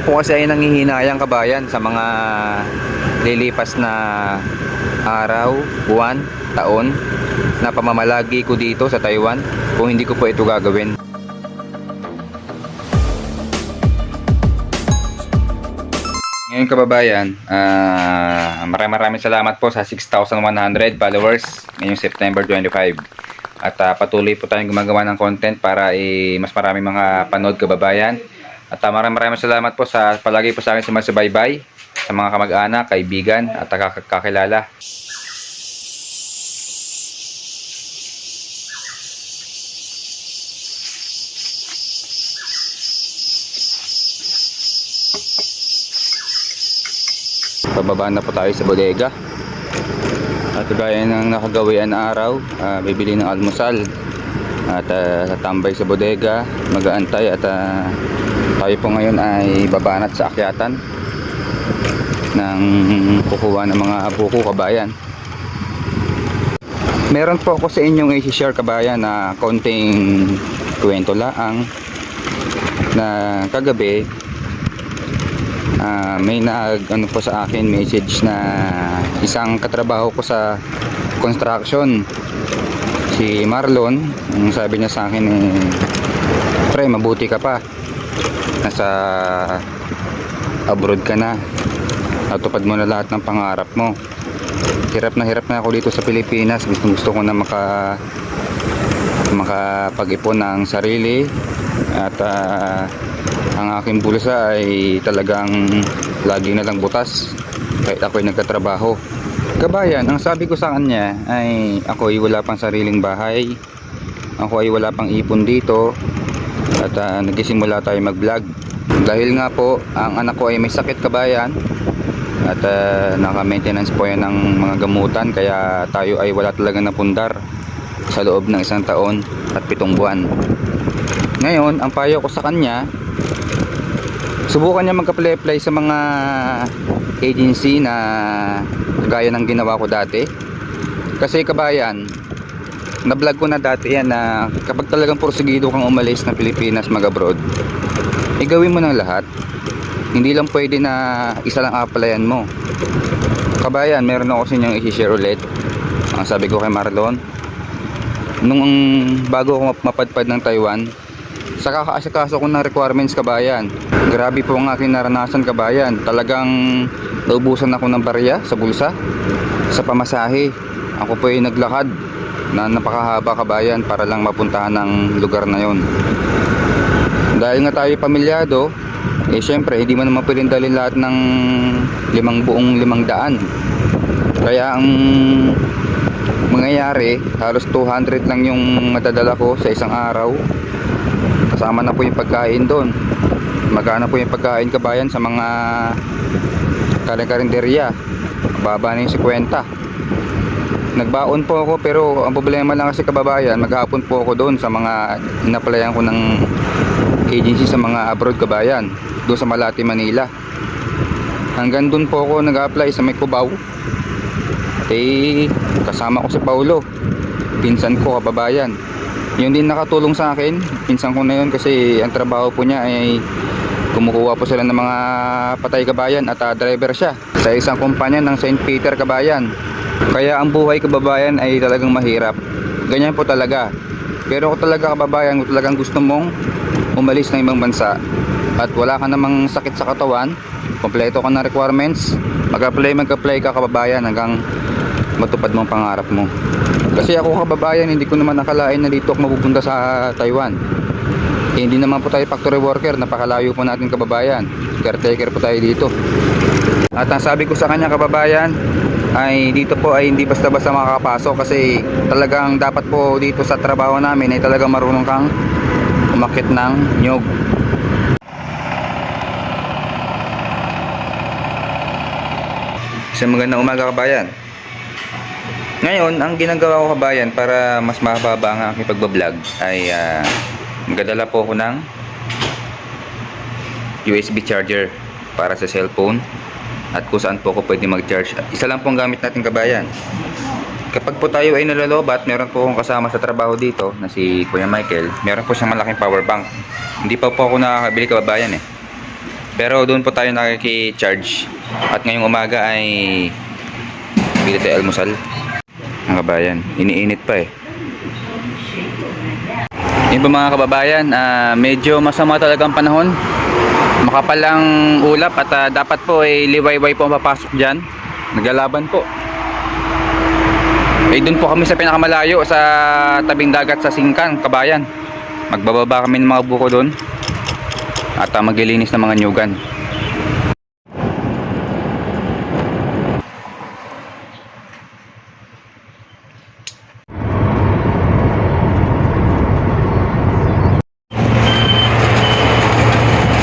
po kasi ay nanghihinayang kabayan sa mga lilipas na araw, buwan, taon na pamamalagi ko dito sa Taiwan kung hindi ko po ito gagawin. Ngayon kababayan, maraming salamat po sa 6,100 followers ngayong September 25. At patuloy po tayong gumagawa ng content para mas maraming mga panood kababayan. At maraming salamat po sa palagi po sa akin sumasubaybay, sa mga kamag-anak, kaibigan at kakilala. Pababa na po tayo sa bodega. At gaya ng nakagawian na araw, bibili ng almusal at tatambay sa bodega, mag-aantay at tayo po ngayon ay babanat sa akyatan ng kukuha ng mga buko kabayan. Meron po ako sa inyong i-share kabayan na konting kwento laang na kagabi. May ano po sa akin message na isang katrabaho ko sa construction, si Marlon. Ang sabi niya sa akin pre, mabuti ka pa, nasa abroad ka na, natupad mo na lahat ng pangarap mo. Hirap na ako dito sa Pilipinas, gusto ko na makapag-ipon ng sarili at ang aking bulsa ay talagang lagi na lang butas kahit ako'y nagkatrabaho. Kabayan, ang sabi ko sa kanya ay ako'y wala pang sariling bahay, ako ay wala pang ipon dito at nagsisimula tayo mag-vlog. Dahil nga po ang anak ko ay may sakit kabayan at naka-maintenance po yan ng mga gamutan, kaya tayo ay wala talaga napundar sa loob ng 1 taon at 7 buwan. Ngayon, ang payo ko sa kanya, subukan niya mag-apply sa mga agency na kagaya ng ginawa ko dati. Kasi kabayan, na-vlog ko na dati yan na kapag talagang porsigido kang umalis ng Pilipinas mag-abroad, gawin mo ng lahat. Hindi lang pwede na isa lang applyan mo. Kabayan, meron ako sa inyong i-share ulit. Ang sabi ko kay Marlon, nung bago ako mapadpad ng Taiwan, sa kakaasikaso ko ng requirements kabayan, grabe po ang aking naranasan kabayan. Talagang naubusan ako ng barya sa bulsa, sa pamasahe. Ako po ay naglakad na napakahaba kabayan para lang mapuntahan ng lugar na yon. Dahil nga tayo pamilyado, syempre hindi mo naman pwedeng dalhin lahat ng 500. Kaya ang mangyayari, halos 200 lang yung madadala ko sa isang araw. Kasama na po yung pagkain doon. Magkano po yung pagkain kabayan sa mga karinderya? Baba na yung 50. Nagbaon po ako, pero ang problema lang kasi kababayan, maghapon po ako doon sa mga inaplayan ko ng agency sa mga abroad kabayan, doon sa Malate, Manila. Hanggang doon po ako nag-apply sa may Cubao. Kasama ko si Paulo, pinsan ko kababayan. Yun din nakatulong sa akin, pinsan ko na yun, kasi ang trabaho po niya ay kumukuha po sila ng mga patay kabayan at driver siya sa isang kumpanya ng St. Peter kabayan. Kaya ang buhay kababayan ay talagang mahirap. Ganyan po talaga. Pero kung talaga kababayan, kung talagang gusto mong umalis ng ibang bansa at wala ka namang sakit sa katawan, kompleto ka ng requirements, mag-apply ka kababayan hanggang matupad mong pangarap mo. Kasi ako kababayan, hindi ko naman nakalain na dito ako mapupunta sa Taiwan. Hindi naman po tayo factory worker, napakalayo po natin kababayan. Caretaker po tayo dito. At ang sabi ko sa kanya kababayan ay dito po ay hindi basta-basta makakapasok, kasi talagang dapat po dito sa trabaho namin ay talagang marunong kang umakyat ng nyog. Isang magandang umaga kabayan. Ngayon, ang ginagawa ko kabayan para mas mababa ang aking pagbablog ay magdadala po ako ng USB charger para sa cellphone at kung saan po ako pwede mag-charge. Isa lang po ang gamit natin kabayan. Kapag po tayo ay nalolobat, meron po akong kasama sa trabaho dito na si Kuya Michael. Meron po siyang malaking power bank. Hindi pa po ako nakakabili kababayan Pero doon po tayo nakiki-charge. At ngayong umaga ay bili tayo almusal. Mga kabayan, iniinit pa eh. Yun po mga kababayan, medyo masama talaga ang panahon. Makapal ang ulap at dapat po ay liwayway po ang papasok dyan. Naglalaban po. Eh doon po kami sa pinakamalayo sa tabing dagat sa Singkan, kabayan. Magbababa kami ng mga buko doon. At maglilinis ng mga nyugan.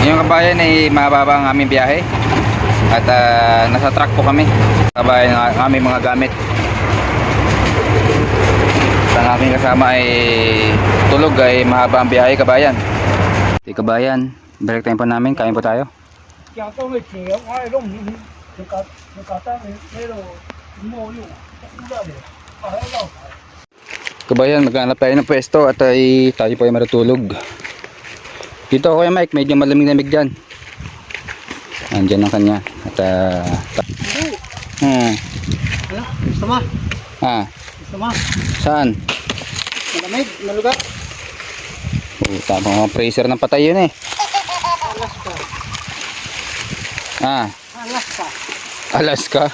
Yung kabayan ay mababa ang aming biyahe. At nasa truck po kami. Kabayan ang aming mga gamit. Ang aking kasama ay tulog ay mahaba ang biyahe, kabayan. Di kabayan, balik time po namin, kain po tayo. Kabayan, maghanap tayo ng pwesto at tayo po ay matutulog. Dito ako yung Mike, medyo malamig-lamig dyan. Andyan ang kanya. At Gusto mo? Gusto mo? Saan? Malamig, malugat. Tama mga freezer ng patay yun eh. Alaska. Alaska. Alaska?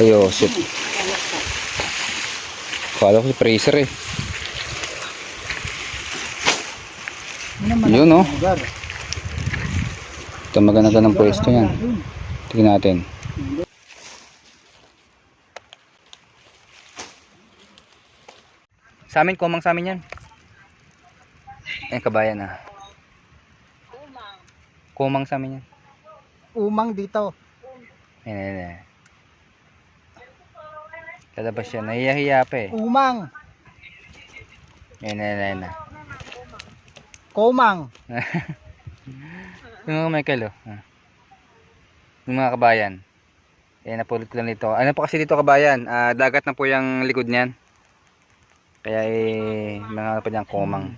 Ayo, shit. Alaska. Kala ko freezer eh. Yun oh. Ito maganda ng pwesto yan. Tingnan natin. Sa amin, kumang sa amin yan. Kabayan ah. Kumang sa amin yan. Umang dito. Ayan. Lalabas siya. Nahiya-hiya pa eh. Umang. Ayan. Komang. Yung mga Michael oh. Yung mga kabayan. Napulot ko lang dito. Ano po kasi dito kabayan? Dagat na po yung likod niyan. Kaya mga pa dyan komang.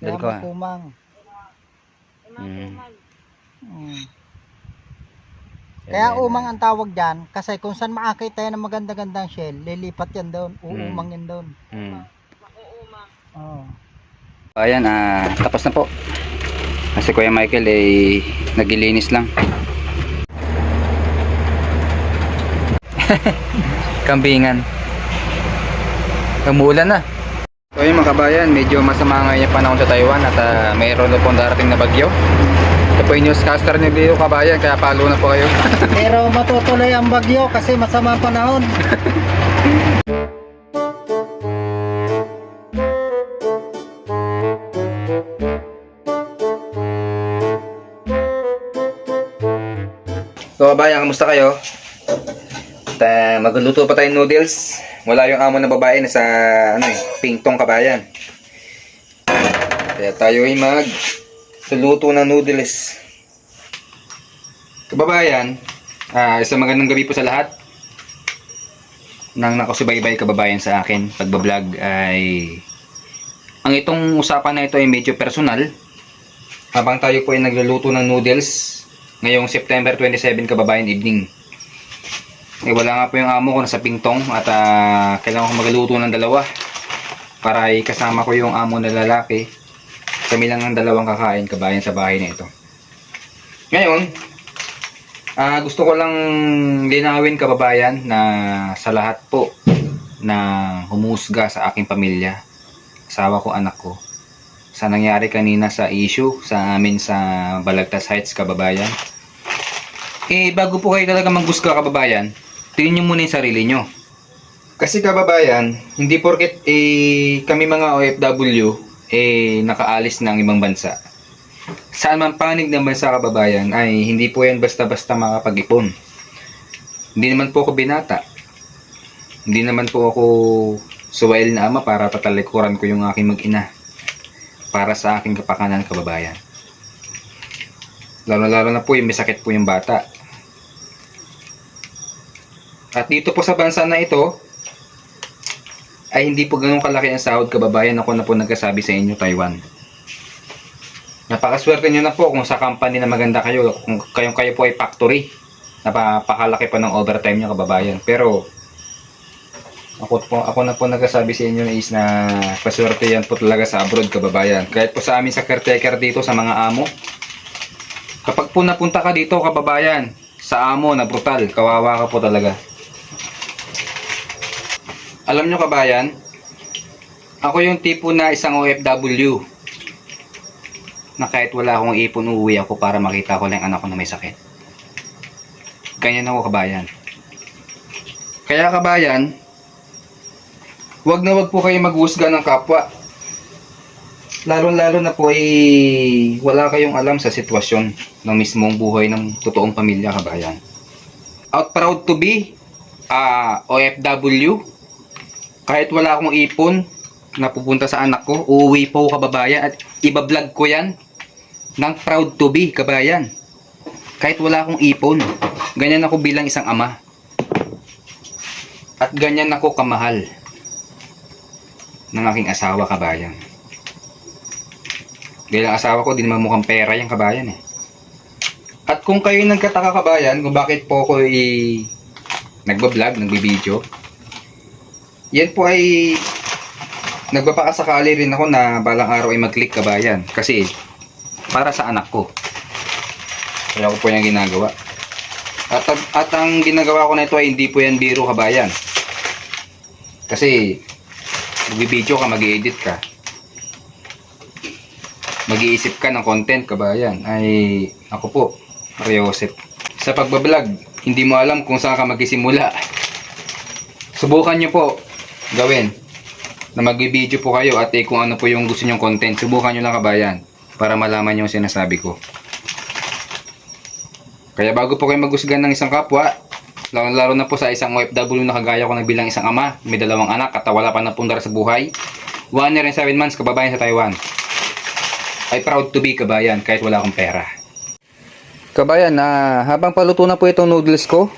Dali ko Komang. Kaya umang ang tawag dyan. Kasi kung saan maakit tayo ng maganda-gandang shell, lilipat yan doon. Uumang yan doon. Oh. Ayan, tapos na po. Kasi Kuya Michael ay naglilinis lang. Kambingan. Umuulan na. So yun mga kabayan, medyo masama ngayon yung panahon sa Taiwan at mayroon na pong darating na bagyo. Ito po yung newscaster nyo dito kabayan, kaya palo na po kayo. Pero matutuloy ang bagyo kasi masama ang panahon. So kabayan, kamusta kayo? Magluluto pa tayong noodles. Wala yung amo na babae na sa pingtong kabayan. Kaya tayo ay magluluto ng noodles. Kababayan, isang magandang gabi po sa lahat. Nang nakasubaybay kababayan sa akin pagbablog ay ang itong usapan na ito ay medyo personal. Habang tayo po ay nagluluto ng noodles ngayong September 27 kababayan evening. Wala nga po yung amo ko nasa pingtong at kailangan ko magluto ng dalawa para kasama ko yung amo na lalaki. Kami lang ang dalawang kakain kabayan sa bahay na ito. Ngayon, gusto ko lang linawin kababayan na sa lahat po na humusga sa aking pamilya, asawa ko, anak ko, sa nangyari kanina sa issue sa amin sa Balagtas Heights kababayan. Bago po kayo talaga manghusga kababayan, tingnan nyo muna yung sarili nyo. Kasi kababayan, hindi porket kami mga OFW nakaalis ng ibang bansa. Saan man panig ng bansa kababayan ay hindi po yan basta-basta makapag-ipon. Hindi naman po ako binata. Hindi naman po ako suwail na ama para patalikuran ko yung aking mag-ina para sa aking kapakanan kababayan. Lalo na po yung may sakit po yung bata. At dito po sa bansa na ito ay hindi po ganun kalaki ang sahod kababayan. Ako na po nagkasabi sa inyo, Taiwan. Napakaswerte nyo na po kung sa company na maganda kayo. Kung kayo po ay factory. Napakalaki pa ng overtime nyo, kababayan. Pero ako na po nagsasabi sa inyo is na paswerte yan po talaga sa abroad, kababayan. Kahit po sa amin sa caretaker dito, sa mga amo. Kapag po napunta ka dito, kababayan, sa amo na brutal, kawawa ka po talaga. Alam nyo, kabayan, ako yung tipo na isang OFW na kahit wala akong ipon, uuwi ako para makita ko lang yung anak ko na may sakit. Ganyan ako, kabayan. Kaya, kabayan, wag na wag po kayo maghusga ng kapwa. Lalo na po ay wala kayong alam sa sitwasyon ng mismong buhay ng totoong pamilya, kabayan. Out proud to be OFW. Kahit wala akong ipon na pupunta sa anak ko, uuwi po, kababayan, at iba-vlog ko yan ng proud to be, kabayan. Kahit wala akong ipon, ganyan ako bilang isang ama. At ganyan ako kamahal ng aking asawa, kabayan. Dahil ang asawa ko, di naman mukhang pera yung kabayan eh. At kung kayo nagkataka, kabayan, kung bakit po ako nagbablog, nagbibideo, yan po ay nagbapakasakali rin ako na balang araw ay mag-click, kabayan. Kasi para sa anak ko. Kaya ko po yung ginagawa. At ang ginagawa ko na ito ay hindi po yan biro, kabayan. Kasi magbibideo ka, mag-i-edit ka, mag-iisip ka ng content, kabayan. Ay ako po, Mariosep. Sa pagbablog, hindi mo alam kung saan ka magsisimula. Subukan nyo po gawin na mag-video po kayo at kung ano po yung gusto nyong content. Subukan nyo lang, kabayan, para malaman nyo yung sinasabi ko. Kaya bago po kayo maghusgan ng isang kapwa, lalo na po sa isang OFW na kagaya ko, nagbilang isang ama, may 2 anak at wala pa napundar sa buhay, 1 year and 7 months, kababayan, sa Taiwan. I proud to be, kabayan, kahit wala akong pera. Kabayan, habang paluto na po itong noodles ko,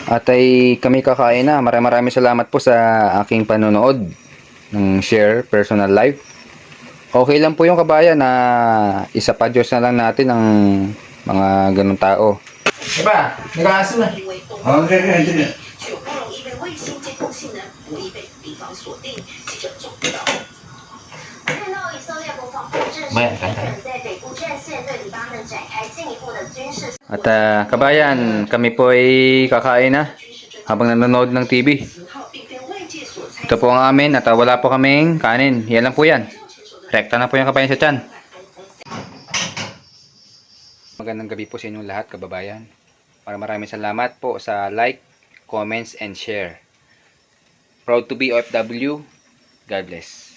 at ay kami kakain na. Maraming salamat po sa aking panonood ng share personal life. Okay lang po yung, kabayan, na isa pa Diyos na lang natin ang mga ganun tao. Diba? Nag-aaso na. Okay. 却不容易被卫星监控性能不易被敌方锁定，记者找不到。看到以色列国防部证实，在北部战线对黎巴嫩展开进一步的军事。 At kabayan, kami po ay kakain na habang nanonood ng TV. Ito po ang amin at wala po kaming kanin. Yan lang po yan. Rekta na po yung, kabayan, sa tiyan. Magandang gabi po sa inyong lahat, kababayan. Maraming salamat po sa like, comments, and share. Proud to be OFW. God bless.